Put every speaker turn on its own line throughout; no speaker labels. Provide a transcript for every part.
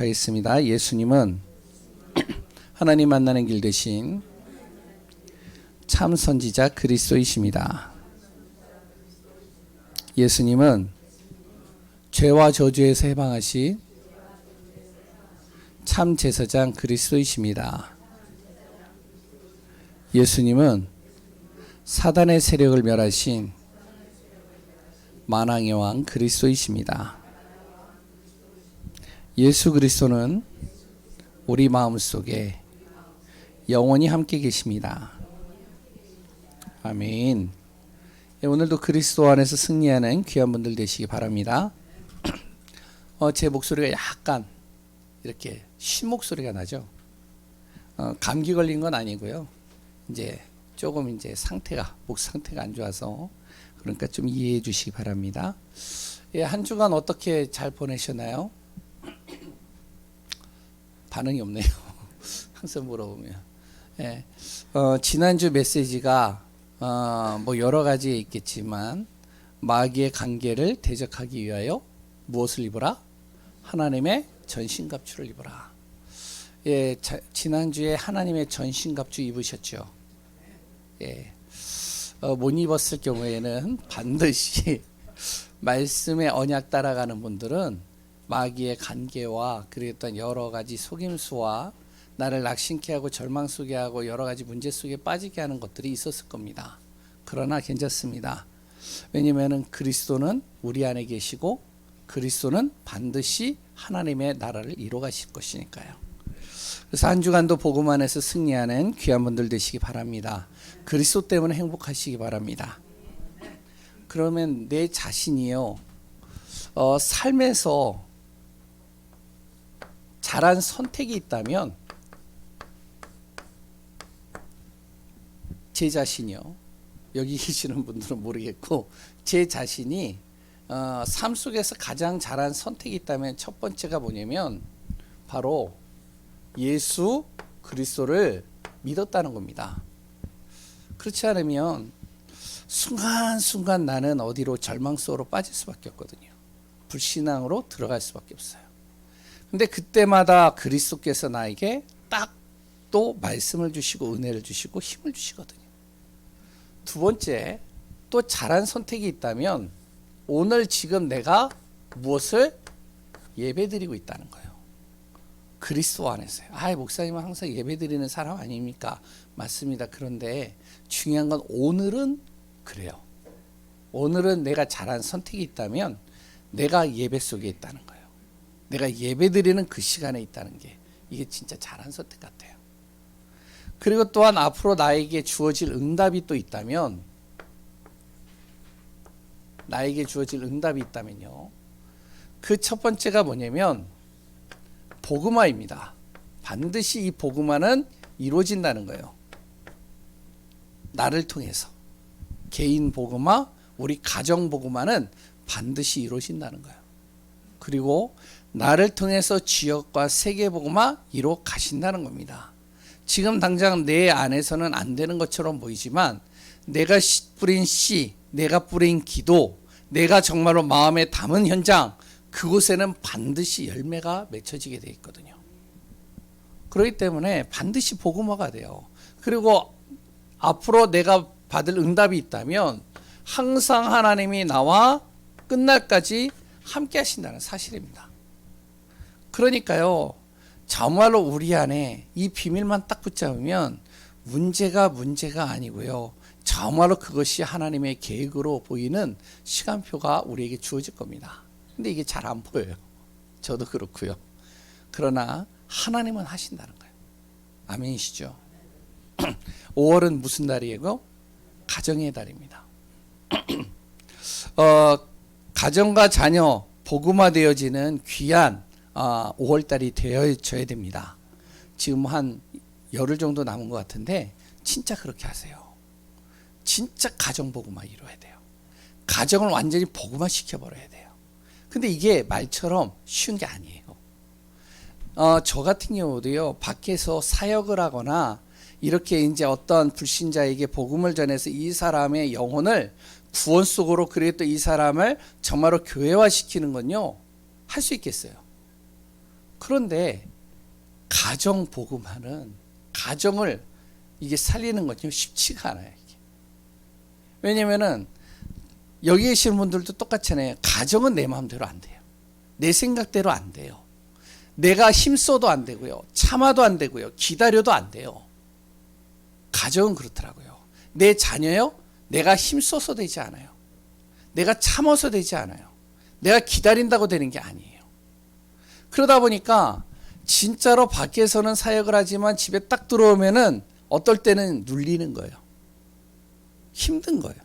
하겠습니다. 예수님은 하나님 만나는 길 대신 참 선지자 그리스도이십니다. 예수님은 죄와 저주에서 해방하신 참 제사장 그리스도이십니다. 예수님은 사단의 세력을 멸하신 만왕의 왕 그리스도이십니다. 예수 그리스도는 우리 마음속에 영원히 함께 계십니다. 아멘. 오늘도 그리스도 안에서 승리하는 귀한 분들 되시기 바랍니다. 제 목소리가 약간 이렇게 쉰 목소리가 나죠. 감기 걸린 건 아니고요. 이제 조금 상태가 목 상태가 안 좋아서 그러니까 좀 이해해 주시기 바랍니다. 한 주간 어떻게 잘 보내셨나요? 반응이 없네요. 항상 물어보면. 지난주 메시지가 뭐 여러 가지 있겠지만 마귀의 관계를 대적하기 위하여 무엇을 입어라? 하나님의 전신갑주를 입어라. 지난주에 하나님의 전신갑주 입으셨죠. 못 입었을 경우에는 반드시 말씀의 언약 따라가는 분들은 마귀의 관계와 그랬던 여러 가지 속임수와 나를 낙심케 하고 절망 속에 하고 여러 가지 문제 속에 빠지게 하는 것들이 있었을 겁니다. 그러나 괜찮습니다. 왜냐하면 그리스도는 우리 안에 계시고 그리스도는 반드시 하나님의 나라를 이루어 가실 것이니까요. 그래서 한 주간도 복음 안에서 승리하는 귀한 분들 되시기 바랍니다. 그리스도 때문에 행복하시기 바랍니다. 그러면 내 자신이요, 삶에서 잘한 선택이 있다면 제 자신이요, 여기 계시는 분들은 모르겠고 제 자신이 삶 속에서 가장 잘한 선택이 있다면 첫 번째가 뭐냐면 바로 예수 그리스도를 믿었다는 겁니다. 그렇지 않으면 순간순간 나는 어디로 절망 속으로 빠질 수밖에 없거든요. 불신앙으로 들어갈 수밖에 없어요. 근데 그때마다 그리스도께서 나에게 딱 또 말씀을 주시고 은혜를 주시고 힘을 주시거든요. 두 번째, 또 잘한 선택이 있다면 오늘 지금 내가 무엇을 예배드리고 있다는 거예요. 그리스도 안에서요. 목사님은 항상 예배드리는 사람 아닙니까? 맞습니다. 그런데 중요한 건 오늘은 그래요. 오늘은 내가 잘한 선택이 있다면 내가 예배 속에 있다는 거예요. 내가 예배드리는 그 시간에 있다는 게 이게 진짜 잘한 선택 같아요. 그리고 또한 앞으로 나에게 주어질 응답이 또 있다면, 나에게 주어질 응답이 있다면요, 그 첫 번째가 뭐냐면 복음화입니다. 반드시 이 복음화는 이루어진다는 거예요. 나를 통해서 개인 복음화, 우리 가정 복음화는 반드시 이루어진다는 거예요. 그리고 나를 통해서 지역과 세계 복음화 이루어 가신다는 겁니다. 지금 당장 내 안에서는 안 되는 것처럼 보이지만 내가 뿌린 씨, 내가 뿌린 기도, 내가 정말로 마음에 담은 현장, 그곳에는 반드시 열매가 맺혀지게 되어 있거든요. 그렇기 때문에 반드시 복음화가 돼요. 그리고 앞으로 내가 받을 응답이 있다면 항상 하나님이 나와 끝날까지 함께 하신다는 사실입니다. 그러니까요, 정말로 우리 안에 이 비밀만 딱 붙잡으면 문제가 아니고요, 정말로 그것이 하나님의 계획으로 보이는 시간표가 우리에게 주어질 겁니다. 근데 이게 잘 안 보여요. 저도 그렇고요. 그러나 하나님은 하신다는 거예요. 아멘이시죠? 5월은 무슨 달이에요? 가정의 달입니다. 가정과 자녀 복음화되어지는 귀한 5월달이 되어져야 됩니다. 지금 한 열흘 정도 남은 것 같은데 진짜 그렇게 하세요. 진짜 가정 복음화 이루어야 돼요. 가정을 완전히 복음화 시켜버려야 돼요. 근데 이게 말처럼 쉬운 게 아니에요. 저 같은 경우도요, 밖에서 사역을 하거나 이렇게 어떤 불신자에게 복음을 전해서 이 사람의 영혼을 구원 속으로, 그리고 또 이 사람을 정말로 교회화 시키는 건요, 할 수 있겠어요? 그런데 가정 복음화는 가정을 이게 살리는 건요 쉽지가 않아요. 이게. 왜냐면은 여기 계신 분들도 똑같잖아요. 가정은 내 마음대로 안 돼요. 내 생각대로 안 돼요. 내가 힘써도 안 되고요. 참아도 안 되고요. 기다려도 안 돼요. 가정은 그렇더라고요. 내 자녀요? 내가 힘써서 되지 않아요. 내가 참아서 되지 않아요. 내가 기다린다고 되는 게 아니에요. 그러다 보니까 진짜로 밖에서는 사역을 하지만 집에 딱 들어오면은 어떨 때는 눌리는 거예요. 힘든 거예요.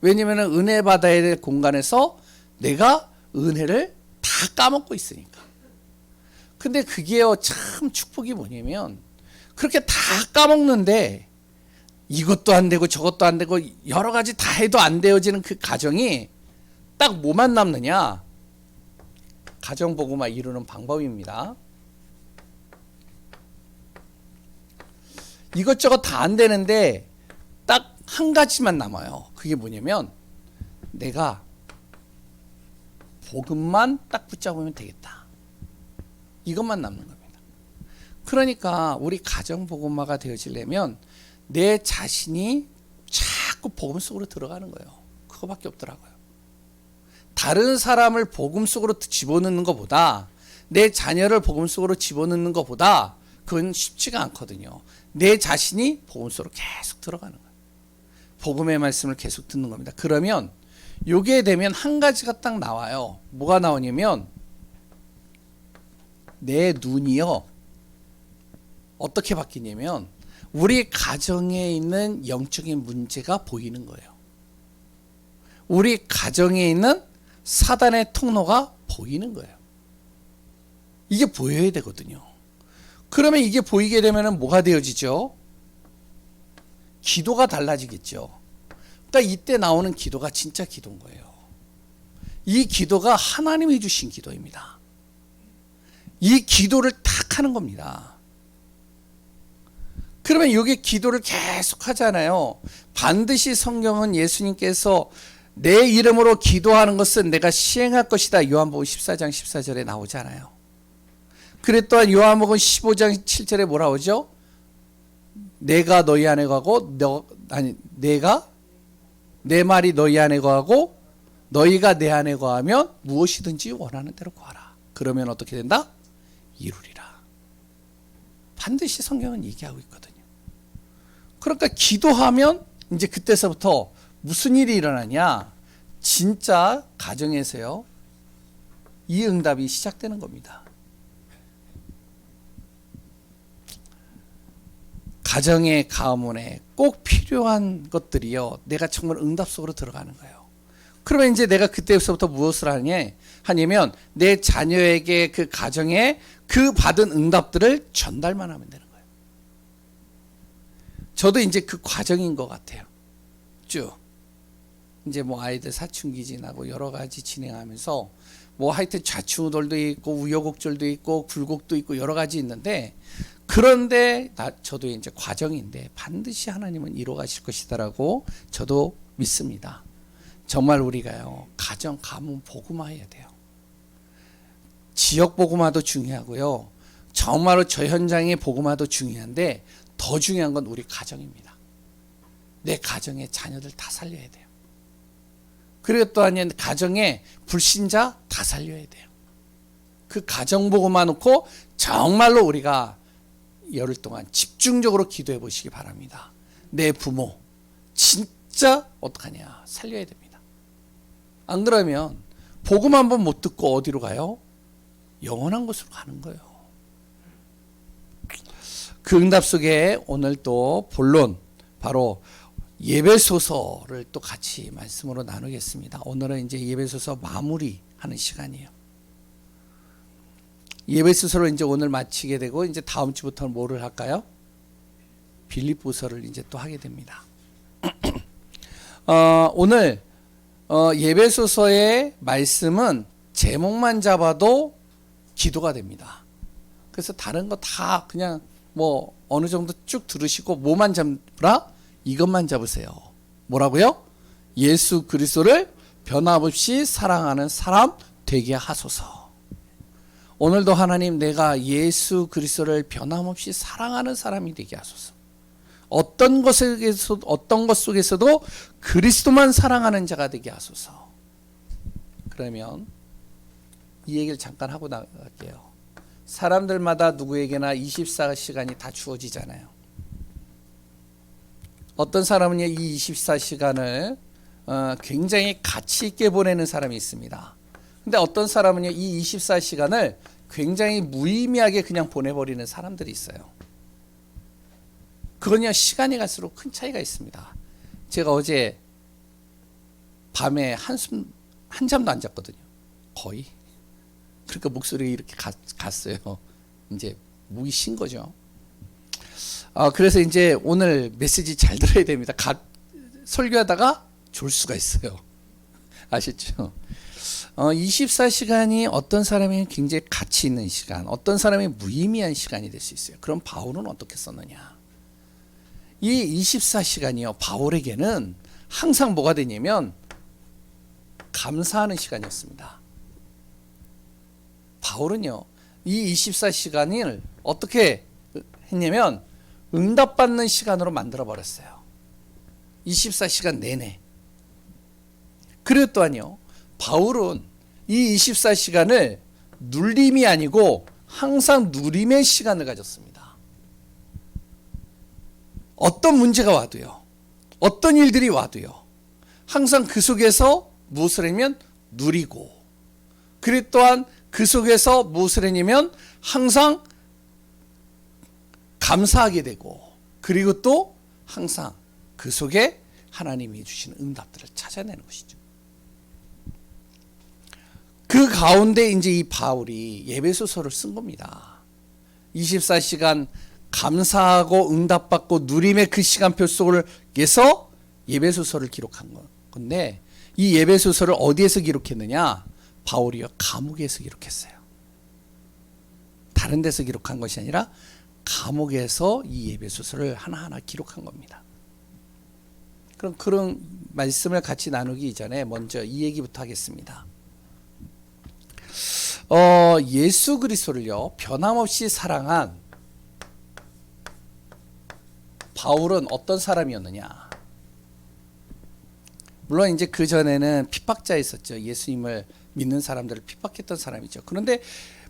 왜냐면 은혜 받아야 될 공간에서 내가 은혜를 다 까먹고 있으니까. 근데 그게요 참 축복이 뭐냐면 그렇게 다 까먹는데 이것도 안 되고 저것도 안 되고 여러 가지 다 해도 안 되어지는 그 가정이 딱 뭐만 남느냐? 가정 복음화 이루는 방법입니다. 이것저것 다 안 되는데 딱 한 가지만 남아요. 그게 뭐냐면 내가 복음만 딱 붙잡으면 되겠다. 이것만 남는 겁니다. 그러니까 우리 가정 복음화가 되어지려면 내 자신이 자꾸 복음 속으로 들어가는 거예요. 그거밖에 없더라고요. 다른 사람을 복음 속으로 집어넣는 것보다 내 자녀를 복음 속으로 집어넣는 것보다 그건 쉽지가 않거든요. 내 자신이 복음 속으로 계속 들어가는 거예요. 복음의 말씀을 계속 듣는 겁니다. 그러면 요게 되면 한 가지가 딱 나와요. 뭐가 나오냐면 내 눈이요. 어떻게 바뀌냐면 우리 가정에 있는 영적인 문제가 보이는 거예요. 우리 가정에 있는 사단의 통로가 보이는 거예요. 이게 보여야 되거든요. 그러면 이게 보이게 되면 뭐가 되어지죠? 기도가 달라지겠죠. 그러니까 이때 나오는 기도가 진짜 기도인 거예요. 이 기도가 하나님이 주신 기도입니다. 이 기도를 탁 하는 겁니다. 그러면 여기 기도를 계속 하잖아요. 반드시 성경은 예수님께서 내 이름으로 기도하는 것은 내가 시행할 것이다. 요한복음 14장 14절에 나오잖아요. 그래 또한 요한복음 15장 7절에 뭐라 오죠? 내가 너희 안에 거하고 내가 내 말이 너희 안에 거하고 너희가 내 안에 거하면 무엇이든지 원하는 대로 구하라. 그러면 어떻게 된다? 이루리라. 반드시 성경은 얘기하고 있거든요. 그러니까 기도하면 이제 그때서부터 무슨 일이 일어나냐? 진짜 가정에서요. 이 응답이 시작되는 겁니다. 가정의 가문에 꼭 필요한 것들이요. 내가 정말 응답 속으로 들어가는 거예요. 그러면 이제 내가 그때부터 무엇을 하냐면 내 자녀에게 그 가정에 그 받은 응답들을 전달만 하면 되는 거예요. 저도 이제 그 과정인 것 같아요. 쭉. 이제 뭐 아이들 사춘기 지나고 여러 가지 진행하면서 뭐 하여튼 좌충우돌도 있고 우여곡절도 있고 굴곡도 있고 여러 가지 있는데 그런데 저도 이제 과정인데 반드시 하나님은 이루어 가실 것이다라고 저도 믿습니다. 정말 우리가요 가정 가문 복음화해야 돼요. 지역 복음화도 중요하고요. 정말로 저 현장의 복음화도 중요한데 더 중요한 건 우리 가정입니다. 내 가정의 자녀들 다 살려야 돼요. 그리고 또한 가정의 불신자 다 살려야 돼요. 그 가정 복음화 놓고 정말로 우리가 열흘 동안 집중적으로 기도해 보시기 바랍니다. 내 부모 진짜 어떡하냐 살려야 됩니다. 안 그러면 복음 한번 못 듣고 어디로 가요? 영원한 곳으로 가는 거예요. 그 응답 속에 오늘 또 본론 바로 예배소서를 또 같이 말씀으로 나누겠습니다. 오늘은 이제 예배소서 마무리하는 시간이에요. 예배소서를 이제 오늘 마치게 되고 이제 다음 주부터는 뭐를 할까요? 빌립보서를 이제 또 하게 됩니다. 오늘 예배소서의 말씀은 제목만 잡아도 기도가 됩니다. 그래서 다른 거 다 그냥 뭐 어느 정도 쭉 들으시고 뭐만 잡으라? 이것만 잡으세요. 뭐라고요? 예수 그리스도를 변함없이 사랑하는 사람 되게 하소서. 오늘도 하나님 내가 예수 그리스도를 변함없이 사랑하는 사람이 되게 하소서. 어떤 것 속에서도 그리스도만 사랑하는 자가 되게 하소서. 그러면 이 얘기를 잠깐 하고 나갈게요. 사람들마다 누구에게나 24시간이 다 주어지잖아요. 어떤 사람은 이 24시간을 굉장히 가치 있게 보내는 사람이 있습니다. 근데 어떤 사람은 이 24시간을 굉장히 무의미하게 그냥 보내버리는 사람들이 있어요. 그건요, 시간이 갈수록 큰 차이가 있습니다. 제가 어제 밤에 한잠도 안 잤거든요. 거의. 그러니까 목소리가 이렇게 갔어요. 이제 목이 쉰 거죠. 그래서 이제 오늘 메시지 잘 들어야 됩니다. 설교하다가 졸 수가 있어요. 아시죠? 24시간이 어떤 사람이 굉장히 가치 있는 시간, 어떤 사람이 무의미한 시간이 될 수 있어요. 그럼 바울은 어떻게 썼느냐? 이 24시간이요, 바울에게는 항상 뭐가 되냐면 감사하는 시간이었습니다. 바울은요, 이 24시간을 어떻게 했냐면 응답받는 시간으로 만들어버렸어요. 24시간 내내. 그리고 또한요, 바울은 이 24시간을 눌림이 아니고 항상 누림의 시간을 가졌습니다. 어떤 문제가 와도요, 어떤 일들이 와도요, 항상 그 속에서 무엇을 하면 누리고, 그리고 또한 그 속에서 무엇을 하냐면 항상 감사하게 되고, 그리고 또 항상 그 속에 하나님이 주시는 응답들을 찾아내는 것이죠. 그 가운데 이제 이 바울이 예배소설을 쓴 겁니다. 24시간 감사하고 응답받고 누림의 그 시간표 속에서 예배소설을 기록한 건데, 이 예배소설을 어디에서 기록했느냐? 바울이요, 감옥에서 기록했어요. 다른 데서 기록한 것이 아니라 감옥에서 이 예배소설을 하나하나 기록한 겁니다. 그럼 그런 말씀을 같이 나누기 이전에 먼저 이 얘기부터 하겠습니다. 예수 그리스도를요, 변함없이 사랑한 바울은 어떤 사람이었느냐? 물론 이제 그 전에는 핍박자 있었죠. 예수님을 믿는 사람들을 핍박했던 사람이죠. 그런데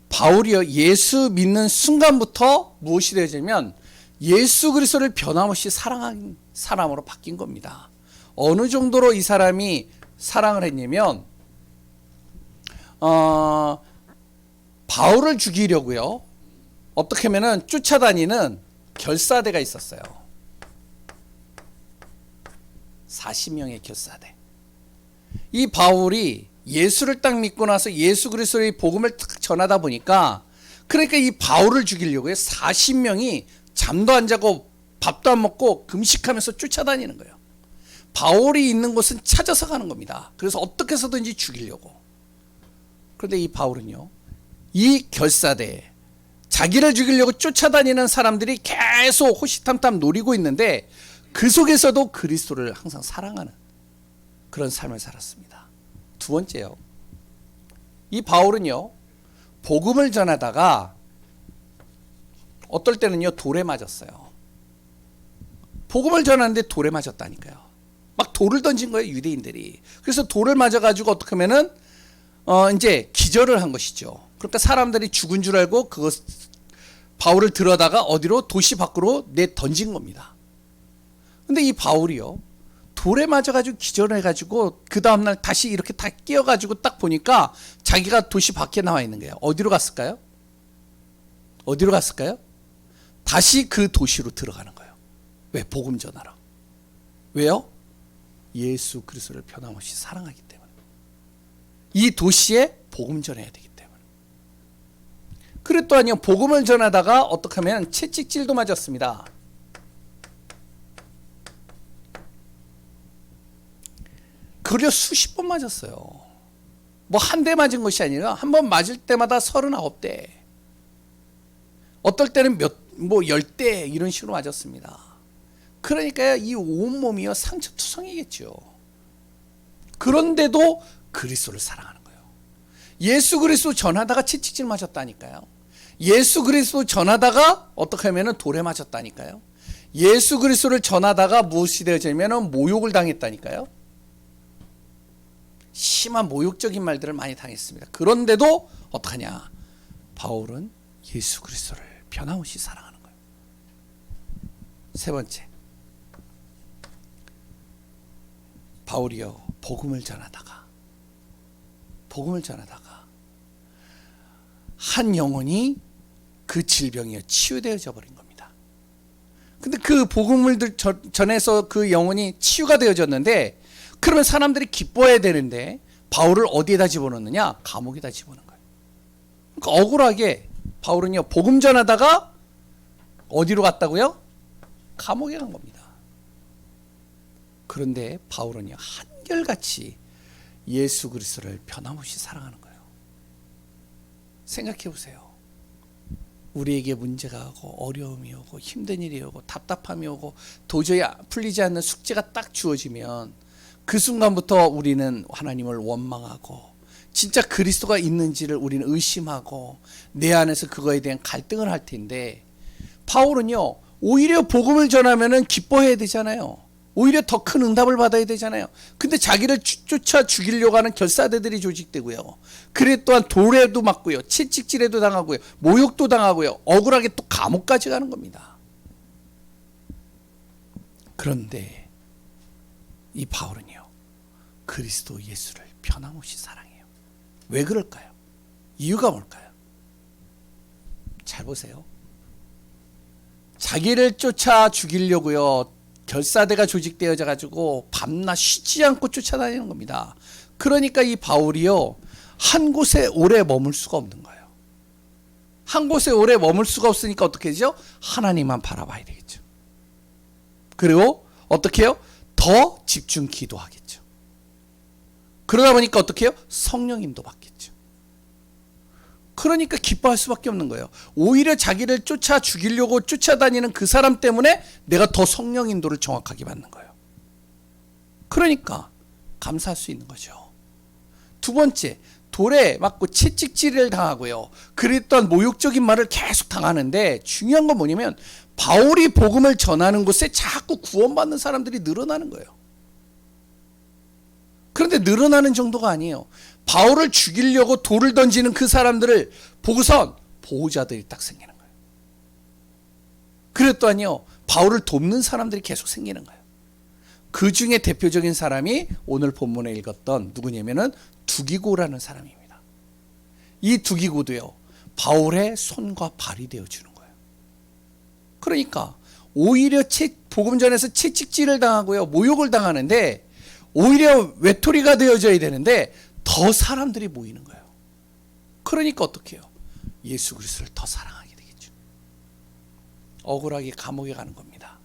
바울이요, 예수 믿는 순간부터 무엇이 되어지냐면 예수 그리스도를 변함없이 사랑한 사람으로 바뀐 겁니다. 어느 정도로 이 사람이 사랑을 했냐면 바울을 죽이려고요, 어떻게 하면은 쫓아다니는 결사대가 있었어요. 40명의 결사대. 이 바울이 예수를 딱 믿고 나서 예수 그리스도의 복음을 딱 전하다 보니까, 그러니까 이 바울을 죽이려고 40명이 잠도 안 자고 밥도 안 먹고 금식하면서 쫓아다니는 거예요. 바울이 있는 곳은 찾아서 가는 겁니다. 그래서 어떻게 해서든지 죽이려고. 그런데 이 바울은요, 이 결사대에 자기를 죽이려고 쫓아다니는 사람들이 계속 호시탐탐 노리고 있는데 그 속에서도 그리스도를 항상 사랑하는 그런 삶을 살았습니다. 두 번째요, 이 바울은요, 복음을 전하다가 어떨 때는요, 돌에 맞았어요. 복음을 전하는데 돌에 맞았다니까요. 막 돌을 던진 거예요, 유대인들이. 그래서 돌을 맞아가지고 어떻게 하면은 이제 기절을 한 것이죠. 그러니까 사람들이 죽은 줄 알고 그것 바울을 들어다가 어디로, 도시 밖으로 내 던진 겁니다. 근데 이 바울이요, 돌에 맞아가지고 기절해가지고 그 다음날 다시 이렇게 다 깨어가지고 딱 보니까 자기가 도시 밖에 나와 있는 거예요. 어디로 갔을까요? 어디로 갔을까요? 다시 그 도시로 들어가는 거예요. 왜? 복음 전하러. 왜요? 예수 그리스도를 변함없이 사랑하기 때문에. 이 도시에 복음 전해야 되기 때문에. 그리고 또 아니요, 복음을 전하다가 어떻게 하면 채찍질도 맞았습니다. 그려 수십 번 맞았어요. 뭐 한 대 맞은 것이 아니라 한 번 맞을 때마다 39대. 어떨 때는 10대 이런 식으로 맞았습니다. 그러니까 이 온몸이요, 상처투성이겠죠. 그런데도 그리스도를 사랑하는 거예요. 예수 그리스도 전하다가 채찍질 맞았다니까요. 예수 그리스도 전하다가 어떻게 하면은 돌에 맞았다니까요. 예수 그리스도를 전하다가 무엇이 되어지냐면 모욕을 당했다니까요. 심한 모욕적인 말들을 많이 당했습니다. 그런데도 어떡하냐? 바울은 예수 그리스도를 변함없이 사랑하는 거예요. 세 번째, 바울이요 복음을 전하다가 한 영혼이 그 질병이요 치유되어져 버린 겁니다. 근데 그 복음을 전해서 그 영혼이 치유가 되어졌는데, 그러면 사람들이 기뻐해야 되는데 바울을 어디에다 집어넣느냐? 감옥에다 집어넣는 거예요. 그러니까 억울하게 바울은요 복음 전하다가 어디로 갔다고요? 감옥에 간 겁니다. 그런데 바울은요 한결같이 예수 그리스도를 변함없이 사랑하는 거예요. 생각해 보세요. 우리에게 문제가 오고 어려움이 오고 힘든 일이 오고 답답함이 오고 도저히 풀리지 않는 숙제가 딱 주어지면 그 순간부터 우리는 하나님을 원망하고 진짜 그리스도가 있는지를 우리는 의심하고 내 안에서 그거에 대한 갈등을 할 텐데, 바울은요 오히려 복음을 전하면은 기뻐해야 되잖아요. 오히려 더 큰 응답을 받아야 되잖아요. 근데 자기를 쫓아 죽이려고 하는 결사대들이 조직되고요. 그래 또한 돌에도 맞고요. 채찍질에도 당하고요. 모욕도 당하고요. 억울하게 또 감옥까지 가는 겁니다. 그런데 이 바울은요 그리스도 예수를 변함없이 사랑해요. 왜 그럴까요? 이유가 뭘까요? 잘 보세요. 자기를 쫓아 죽이려고요 결사대가 조직되어져 가지고 밤낮 쉬지 않고 쫓아다니는 겁니다. 그러니까 이 바울이요 한 곳에 오래 머물 수가 없는 거예요. 한 곳에 오래 머물 수가 없으니까 어떻게 되죠? 하나님만 바라봐야 되겠죠. 그리고 어떻게 해요? 더 집중 기도하겠죠. 그러다 보니까 어떻게 해요? 성령님도 받겠죠. 그러니까 기뻐할 수밖에 없는 거예요. 오히려 자기를 쫓아 죽이려고 쫓아다니는 그 사람 때문에 내가 더 성령 인도를 정확하게 받는 거예요. 그러니까 감사할 수 있는 거죠. 두 번째, 돌에 맞고 채찍질을 당하고요. 그랬던 모욕적인 말을 계속 당하는데, 중요한 건 뭐냐면 바울이 복음을 전하는 곳에 자꾸 구원받는 사람들이 늘어나는 거예요. 그런데 늘어나는 정도가 아니에요. 바울을 죽이려고 돌을 던지는 그 사람들을 보고선 보호자들이 딱 생기는 거예요. 그랬더니요 바울을 돕는 사람들이 계속 생기는 거예요. 그 중에 대표적인 사람이 오늘 본문에 읽었던 누구냐면은 두기고라는 사람입니다. 이 두기고도요 바울의 손과 발이 되어주는 거예요. 그러니까 오히려 복음 전에서 채찍질을 당하고요 모욕을 당하는데, 오히려 외톨이가 되어져야 되는데 더 사람들이 모이는 거예요. 그러니까 어떻게 해요? 예수 그리스도를 더 사랑하게 되겠죠. 억울하게 감옥에 가는 겁니다.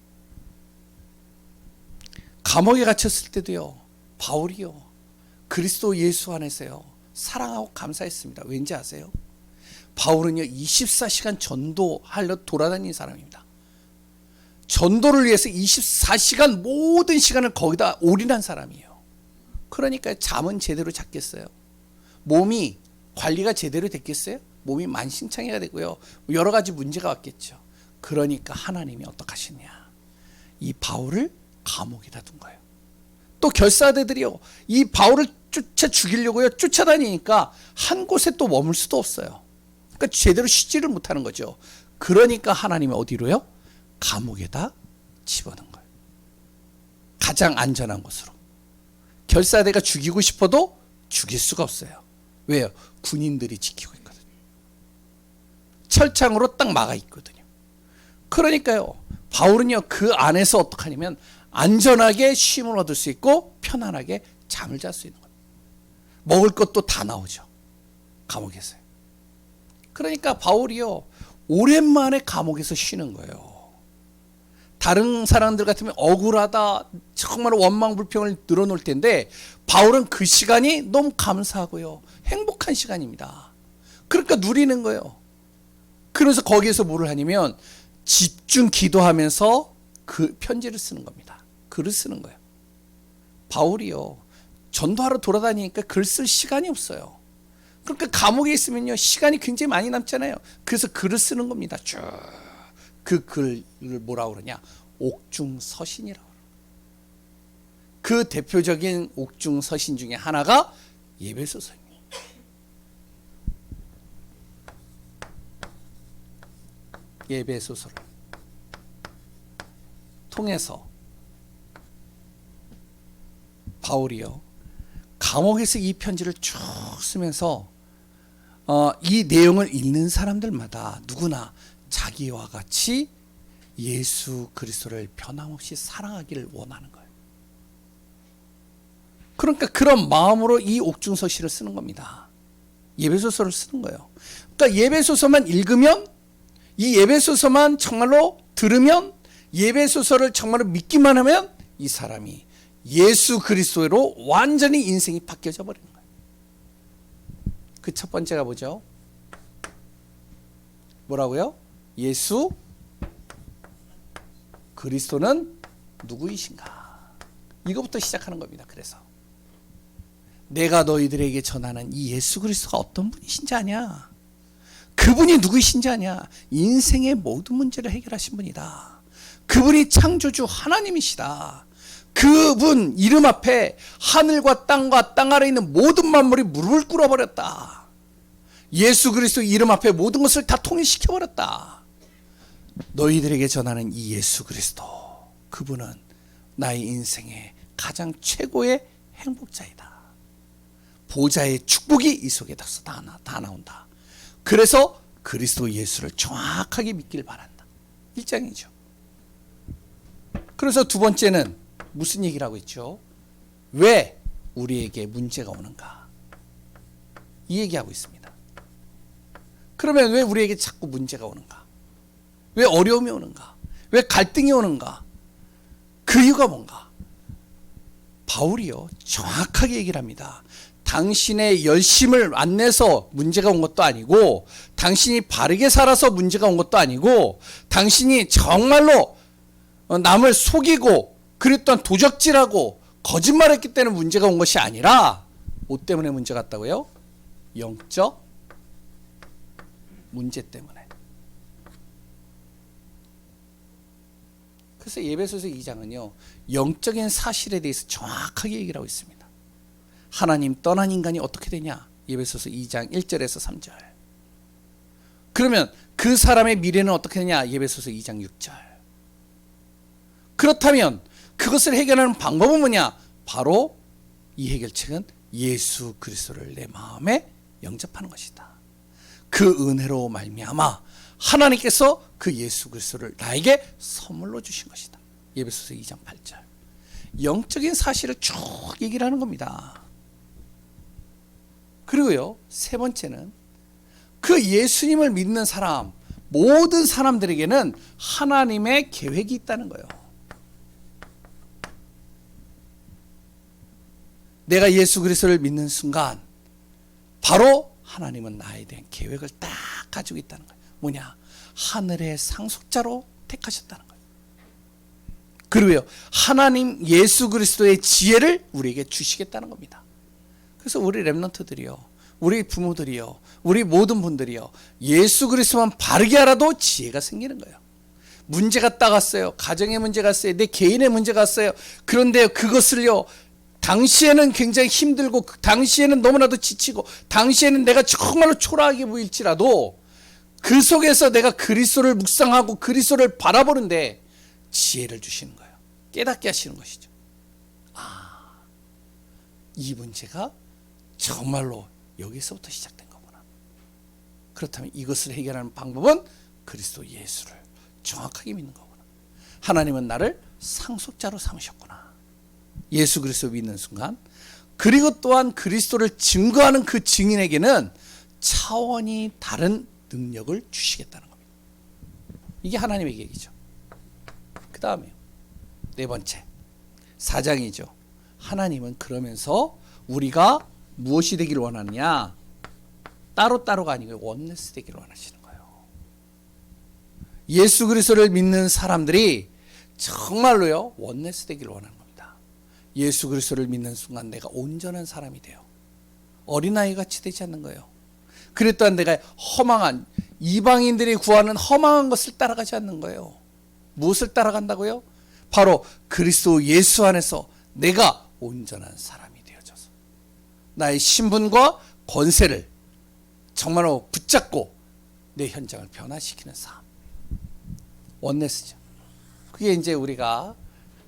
감옥에 갇혔을 때도요 바울이요 그리스도 예수 안에서요 사랑하고 감사했습니다. 왠지 아세요? 바울은요 24시간 전도하려 돌아다니는 사람입니다. 전도를 위해서 24시간 모든 시간을 거기다 올인한 사람이에요. 그러니까 잠은 제대로 잤겠어요? 몸이 관리가 제대로 됐겠어요? 몸이 만신창이가 되고요 여러 가지 문제가 왔겠죠. 그러니까 하나님이 어떡하시냐, 이 바울을 감옥에다 둔 거예요. 또 결사대들이요 이 바울을 쫓아 죽이려고요 쫓아다니니까 한 곳에 또 머물 수도 없어요. 그러니까 제대로 쉬지를 못하는 거죠. 그러니까 하나님이 어디로요? 감옥에다 집어넣은 거예요. 가장 안전한 곳으로. 결사대가 죽이고 싶어도 죽일 수가 없어요. 왜요? 군인들이 지키고 있거든요. 철창으로 딱 막아 있거든요. 그러니까요 바울은요 그 안에서 어떻게 하냐면 안전하게 쉼을 얻을 수 있고 편안하게 잠을 잘 수 있는 거예요. 먹을 것도 다 나오죠 감옥에서요. 그러니까 바울이요 오랜만에 감옥에서 쉬는 거예요. 다른 사람들 같으면 억울하다 정말 원망불평을 늘어놓을 텐데 바울은 그 시간이 너무 감사하고요 행복한 시간입니다. 그러니까 누리는 거예요. 그래서 거기에서 뭐를 하냐면 집중 기도하면서 그 편지를 쓰는 겁니다. 글을 쓰는 거예요. 바울이요 전도하러 돌아다니니까 글 쓸 시간이 없어요. 그러니까 감옥에 있으면요 시간이 굉장히 많이 남잖아요. 그래서 글을 쓰는 겁니다. 쭉 그 글을 뭐라 그러냐, 옥중서신이라고. 그 대표적인 옥중서신 중에 하나가 예배소서입니다. 예배소서를 통해서 바울이요 감옥에서 이 편지를 쭉 쓰면서 이 내용을 읽는 사람들마다 누구나 자기와 같이 예수 그리스도를 변함없이 사랑하기를 원하는 거예요. 그러니까 그런 마음으로 이 옥중서신을 쓰는 겁니다. 예배소서를 쓰는 거예요. 그러니까 예배소서만 읽으면, 이 예배소서만 정말로 들으면, 예배소서를 정말로 믿기만 하면 이 사람이 예수 그리스도로 완전히 인생이 바뀌어져 버리는 거예요. 그 첫 번째가 뭐죠? 뭐라고요? 예수 그리스도는 누구이신가? 이거부터 시작하는 겁니다. 그래서 내가 너희들에게 전하는 이 예수 그리스도가 어떤 분이신지 아냐? 그분이 누구이신지 아냐? 인생의 모든 문제를 해결하신 분이다. 그분이 창조주 하나님이시다. 그분 이름 앞에 하늘과 땅과 땅 아래 있는 모든 만물이 무릎을 꿇어버렸다. 예수 그리스도 이름 앞에 모든 것을 다 통일시켜버렸다. 너희들에게 전하는 이 예수 그리스도, 그분은 나의 인생의 가장 최고의 행복자이다. 보좌의 축복이 이 속에 다 나온다. 그래서 그리스도 예수를 정확하게 믿길 바란다. 1장이죠. 그래서 두 번째는 무슨 얘기를 하고 있죠? 왜 우리에게 문제가 오는가? 이 얘기하고 있습니다. 그러면 왜 우리에게 자꾸 문제가 오는가? 왜 어려움이 오는가? 왜 갈등이 오는가? 그 이유가 뭔가? 바울이요 정확하게 얘기를 합니다. 당신의 열심을 안 내서 문제가 온 것도 아니고, 당신이 바르게 살아서 문제가 온 것도 아니고, 당신이 정말로 남을 속이고 그랬던 도적질하고 거짓말했기 때문에 문제가 온 것이 아니라, 뭐 때문에 문제가 왔다고요? 영적 문제 때문에. 그래서 예배소서 2장은요 영적인 사실에 대해서 정확하게 얘기를 하고 있습니다. 하나님 떠난 인간이 어떻게 되냐? 예배소서 2장 1절에서 3절. 그러면 그 사람의 미래는 어떻게 되냐? 예배소서 2장 6절. 그렇다면 그것을 해결하는 방법은 뭐냐? 바로 이 해결책은 예수 그리스도를 내 마음에 영접하는 것이다. 그 은혜로 말미암아 하나님께서 그 예수 그리스도를 나에게 선물로 주신 것이다. 예배소서 2장 8절. 영적인 사실을 쭉 얘기를 하는 겁니다. 그리고요 세 번째는 그 예수님을 믿는 사람, 모든 사람들에게는 하나님의 계획이 있다는 거예요. 내가 예수 그리스도를 믿는 순간 바로 하나님은 나에 대한 계획을 딱 가지고 있다는 거예요. 뭐냐? 하늘의 상속자로 택하셨다는 거예요. 그리고요 하나님 예수 그리스도의 지혜를 우리에게 주시겠다는 겁니다. 그래서 우리 렘넌트들이요, 우리 부모들이요, 우리 모든 분들이요, 예수 그리스도만 바르게 알아도 지혜가 생기는 거예요. 문제가 딱 왔어요. 가정의 문제가 왔어요. 내 개인의 문제가 왔어요. 그런데 그것을요 당시에는 굉장히 힘들고, 당시에는 너무나도 지치고, 당시에는 내가 정말로 초라하게 보일지라도 그 속에서 내가 그리스도를 묵상하고 그리스도를 바라보는데 지혜를 주시는 거예요. 깨닫게 하시는 것이죠. 아, 이 문제가 정말로 여기서부터 시작된 거구나. 그렇다면 이것을 해결하는 방법은 그리스도 예수를 정확하게 믿는 거구나. 하나님은 나를 상속자로 삼으셨구나. 예수 그리스도 믿는 순간, 그리고 또한 그리스도를 증거하는 그 증인에게는 차원이 다른 능력을 주시겠다는 겁니다. 이게 하나님의 계획이죠. 그 다음에 네 번째 4장이죠. 하나님은 그러면서 우리가 무엇이 되기를 원하느냐? 따로따로가 아니고 원네스 되기를 원하시는 거예요. 예수 그리스도를 믿는 사람들이 정말로요 원네스 되기를 원하는 겁니다. 예수 그리스도를 믿는 순간 내가 온전한 사람이 돼요. 어린아이 같이 되지 않는 거예요. 그랬 또한 내가 허망한 이방인들이 구하는 허망한 것을 따라가지 않는 거예요. 무엇을 따라간다고요? 바로 그리스도 예수 안에서 내가 온전한 사람이 되어져서 나의 신분과 권세를 정말로 붙잡고 내 현장을 변화시키는 삶. 원네스죠. 그게 이제 우리가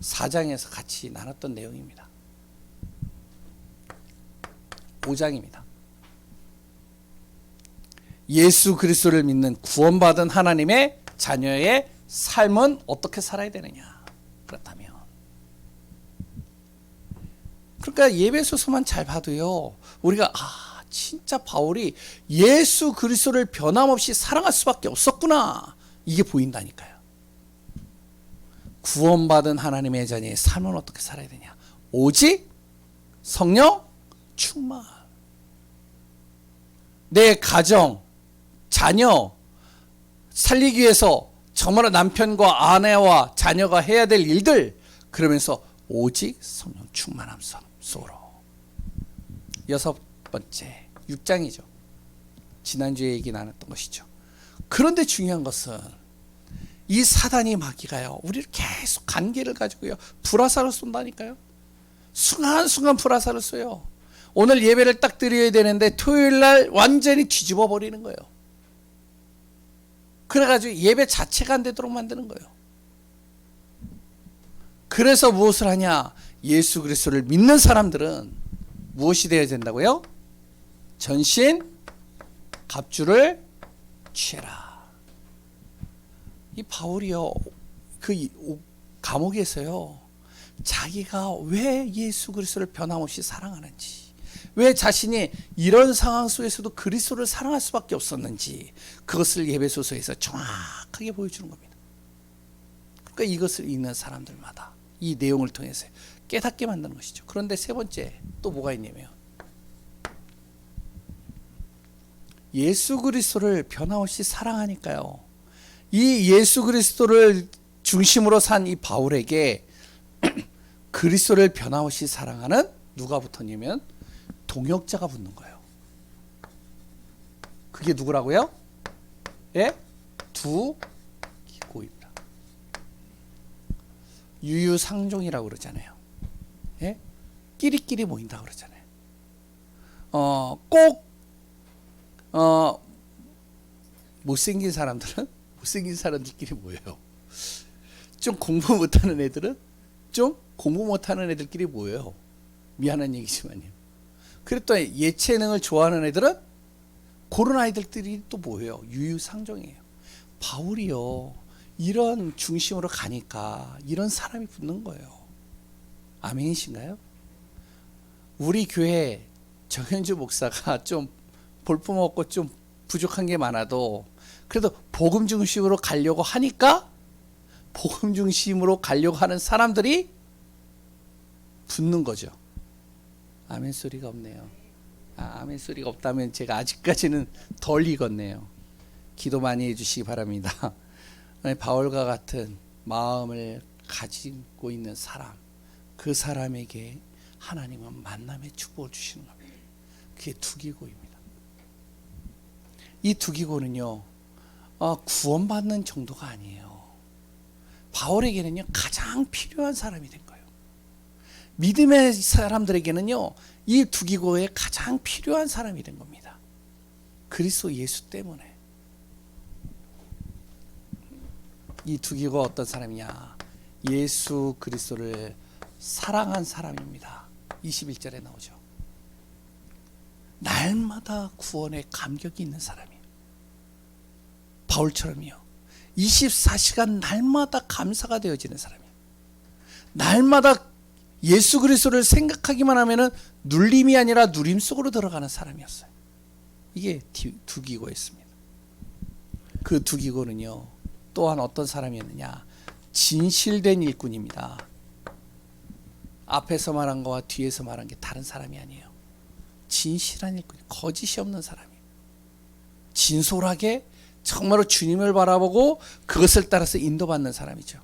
4장에서 같이 나눴던 내용입니다. 5장입니다. 예수 그리스도를 믿는 구원받은 하나님의 자녀의 삶은 어떻게 살아야 되느냐. 그렇다면 그러니까 예배소서만 잘 봐도요, 우리가 진짜 바울이 예수 그리스도를 변함없이 사랑할 수밖에 없었구나, 이게 보인다니까요. 구원받은 하나님의 자녀의 삶은 어떻게 살아야 되냐. 오직 성령 충만. 내 가정, 자녀 살리기 위해서 정말로 남편과 아내와 자녀가 해야 될 일들, 그러면서 오직 성령 충만함 속으로. 6번째 6장이죠. 지난주에 얘기 나눴던 것이죠. 그런데 중요한 것은 이 사단이 마귀가요, 우리를 계속 관계를 가지고요 불화살을 쏜다니까요. 순간순간 불화살을 쏘요. 오늘 예배를 딱 드려야 되는데 토요일날 완전히 뒤집어 버리는 거예요. 그래가지고 예배 자체가 안 되도록 만드는 거예요. 그래서 무엇을 하냐. 예수 그리스도를 믿는 사람들은 무엇이 되어야 된다고요? 전신 갑주를 취해라. 이 바울이요, 그 감옥에서요, 자기가 왜 예수 그리스도를 변함없이 사랑하는지, 왜 자신이 이런 상황 속에서도 그리스도를 사랑할 수밖에 없었는지, 그것을 예배소서에서 정확하게 보여주는 겁니다. 그러니까 이것을 읽는 사람들마다 이 내용을 통해서 깨닫게 만드는 것이죠. 그런데 세 번째 또 뭐가 있냐면, 예수 그리스도를 변함없이 사랑하니까요, 이 예수 그리스도를 중심으로 산 이 바울에게 그리스도를 변함없이 사랑하는 누가 붙었냐면 동역자가 붙는 거예요. 그게 누구라고요? 예? 두기고입니다. 유유상종이라고 그러잖아요. 예? 끼리끼리 모인다고 그러잖아요. 못생긴 사람들끼리 모여요. 좀 공부 못하는 애들은 좀 공부 못하는 애들끼리 모여요. 미안한 얘기지만요. 그리고 또 예체능을 좋아하는 애들은 그런 아이들끼리 또 모여요. 유유상종이에요. 바울이요, 이런 중심으로 가니까 이런 사람이 붙는 거예요. 아멘이신가요? 우리 교회 정현주 목사가 좀 볼품없고 좀 부족한 게 많아도 그래도 복음 중심으로 가려고 하니까 복음 중심으로 가려고 하는 사람들이 붙는 거죠. 아멘 소리가 없네요. 아멘 소리가 없다면 제가 아직까지는 덜 익었네요. 기도 많이 해주시기 바랍니다. 바울과 같은 마음을 가지고 있는 사람, 그 사람에게 하나님은 만남의 축복을 주시는 겁니다. 그게 두기고입니다. 이 두기고는요, 구원받는 정도가 아니에요. 바울에게는요, 가장 필요한 사람이 된 거예요. 믿음의 사람들에게는요, 이 두기고에 가장 필요한 사람이 된 겁니다. 그리스도 예수 때문에. 이 두기고가 어떤 사람이냐? 예수 그리스도를 사랑한 사람입니다. 21절에 나오죠. 날마다 구원에 감격이 있는 사람이에요. 바울처럼요, 24시간 날마다 감사가 되어지는 사람이에요. 날마다 예수 그리스도를 생각하기만 하면은 눌림이 아니라 누림 속으로 들어가는 사람이었어요. 이게 두기고였습니다. 그 두기고는요, 또한 어떤 사람이었느냐? 진실된 일꾼입니다. 앞에서 말한 거와 뒤에서 말한 게 다른 사람이 아니에요. 진실한 일꾼, 거짓이 없는 사람이에요. 진솔하게 정말로 주님을 바라보고 그것을 따라서 인도받는 사람이죠.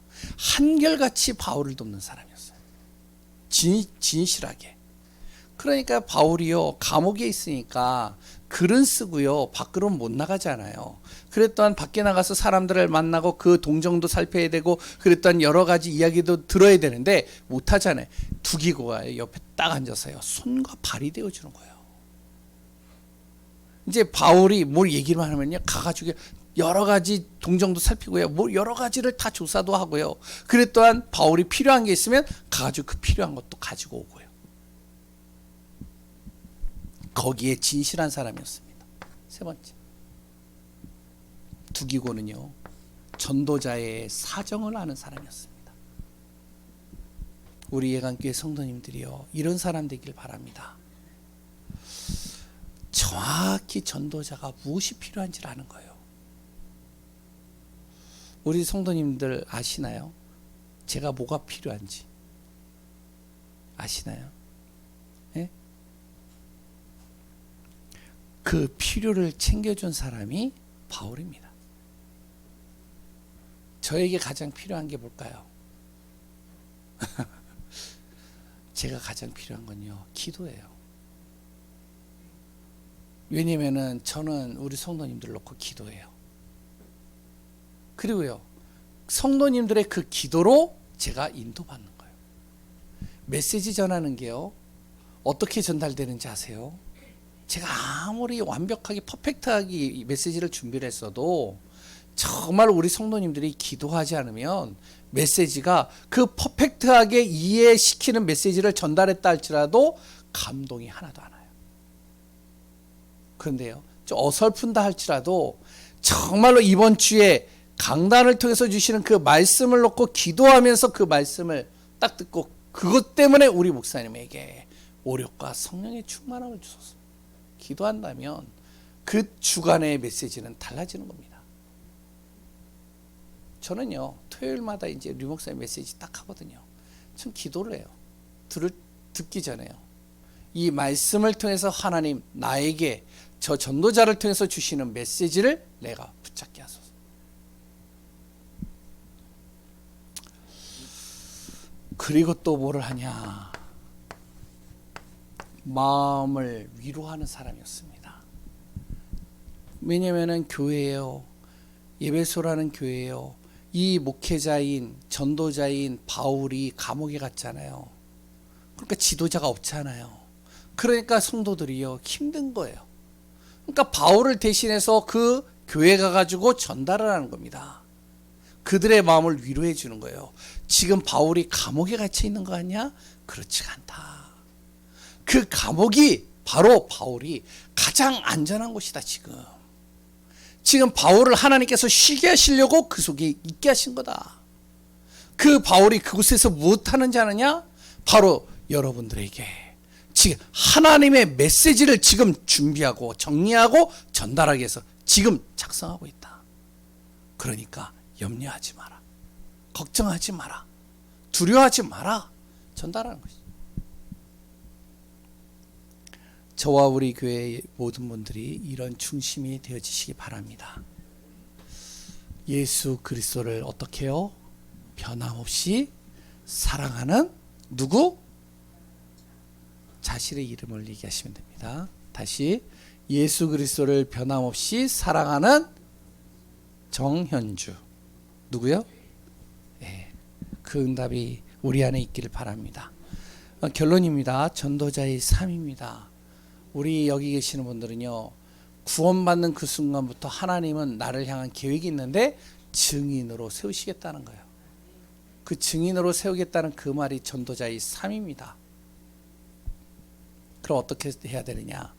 한결같이 바울을 돕는 사람이었어요. 진실하게. 그러니까 바울이요, 감옥에 있으니까 글은 쓰고요. 밖으로는 못 나가잖아요. 그랬 또한 밖에 나가서 사람들을 만나고 그 동정도 살펴야 되고 그랬 또한 여러 가지 이야기도 들어야 되는데 못 하잖아요. 두기고가 옆에 딱 앉아서요. 손과 발이 되어주는 거예요. 이제 바울이 뭘 얘기를 하면요. 가가지고 여러 가지 동정도 살피고요. 뭐 여러 가지를 다 조사도 하고요. 그랬 또한 바울이 필요한 게 있으면 가가지고 그 필요한 것도 가지고 오고요. 거기에 진실한 사람이었습니다. 세 번째, 두기고는요, 전도자의 사정을 아는 사람이었습니다. 우리 예강교회 성도님들이요, 이런 사람 되길 바랍니다. 정확히 전도자가 무엇이 필요한지를 아는 거예요. 우리 성도님들 아시나요? 제가 뭐가 필요한지 아시나요? 네? 그 필요를 챙겨준 사람이 바울입니다. 저에게 가장 필요한 게 뭘까요? 제가 가장 필요한 건요, 기도예요. 왜냐면은 저는 우리 성도님들 놓고 기도해요. 그리고요, 성도님들의 그 기도로 제가 인도받는 거예요. 메시지 전하는 게요, 어떻게 전달되는지 아세요? 제가 아무리 완벽하게 퍼펙트하게 이 메시지를 준비를 했어도 정말 우리 성도님들이 기도하지 않으면 메시지가 그 퍼펙트하게 이해시키는 메시지를 전달했다 할지라도 감동이 하나도 안 와요. 그런데요, 좀 어설픈다 할지라도 정말로 이번 주에 강단을 통해서 주시는 그 말씀을 놓고 기도하면서 그 말씀을 딱 듣고 그것 때문에 우리 목사님에게 오력과 성령의 충만함을 주소서. 기도한다면 그 주간의 메시지는 달라지는 겁니다. 저는요, 토요일마다 이제 류 목사님 메시지 딱 하거든요. 전 기도를 해요. 듣기 전에요. 이 말씀을 통해서 하나님 나에게 저 전도자를 통해서 주시는 메시지를 내가 붙잡게 하소서. 그리고 또 뭐를 하냐? 마음을 위로하는 사람이었습니다. 왜냐면은 교회예요. 예배소라는 교회예요. 이 목회자인 전도자인 바울이 감옥에 갔잖아요. 그러니까 지도자가 없잖아요. 그러니까 성도들이요, 힘든 거예요. 그러니까 바울을 대신해서 그 교회 가가지고 전달을 하는 겁니다. 그들의 마음을 위로해 주는 거예요. 지금 바울이 감옥에 갇혀 있는 거 아니야? 그렇지가 않다. 그 감옥이 바로 바울이 가장 안전한 곳이다. 지금 바울을 하나님께서 쉬게 하시려고 그 속에 있게 하신 거다. 그 바울이 그곳에서 무엇하는지 아느냐? 바로 여러분들에게 지금 하나님의 메시지를 지금 준비하고 정리하고 전달하기 위해서 지금 작성하고 있다. 그러니까 염려하지 마라. 걱정하지 마라. 두려워하지 마라. 전달하는 것이죠. 저와 우리 교회의 모든 분들이 이런 중심이 되어지시기 바랍니다. 예수 그리스도를 어떻게 해요? 변함없이 사랑하는 누구? 자신의 이름을 얘기하시면 됩니다. 다시, 예수 그리스도를 변함없이 사랑하는 정현주. 누구요? 네, 그 응답이 우리 안에 있기를 바랍니다. 결론입니다. 전도자의 삶입니다. 우리 여기 계시는 분들은요, 구원받는 그 순간부터 하나님은 나를 향한 계획이 있는데 증인으로 세우시겠다는 거예요. 그 증인으로 세우겠다는 그 말이 전도자의 삶입니다. 그럼 어떻게 해야 되느냐?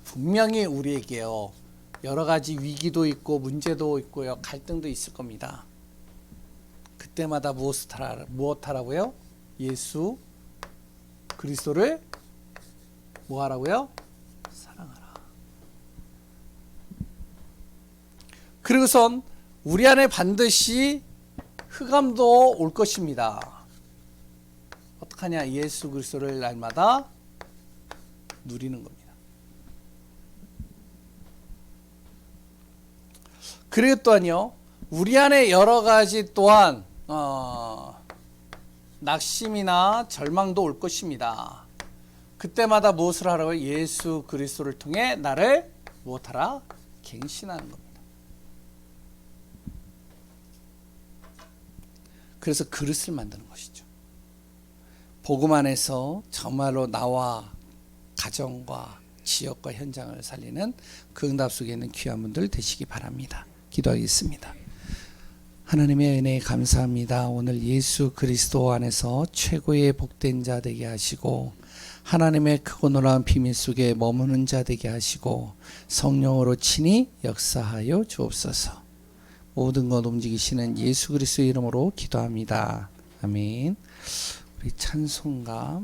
분명히 우리에게요, 여러 가지 위기도 있고 문제도 있고요, 갈등도 있을 겁니다. 그때마다 무엇 하라고요? 예수 그리스도를 뭐 하라고요? 사랑하라. 그리고선 우리 안에 반드시 흑암도 올 것입니다. 어떡하냐? 예수 그리스도를 날마다 누리는 겁니다. 그리고 또한요, 우리 안에 여러 가지 또한 낙심이나 절망도 올 것입니다. 그때마다 무엇을 하라고요? 예수 그리스도를 통해 나를 무엇하라? 갱신하는 겁니다. 그래서 그릇을 만드는 것이죠. 복음 안에서 정말로 나와 가정과 지역과 현장을 살리는 그 응답 속에 있는 귀한 분들 되시기 바랍니다. 기도하겠습니다. 하나님의 은혜에 감사합니다. 오늘 예수 그리스도 안에서 최고의 복된 자 되게 하시고 하나님의 크고 놀라운 비밀 속에 머무는 자 되게 하시고 성령으로 친히 역사하여 주옵소서. 모든 것 움직이시는 예수 그리스도의 이름으로 기도합니다. 아멘. 우리 찬송가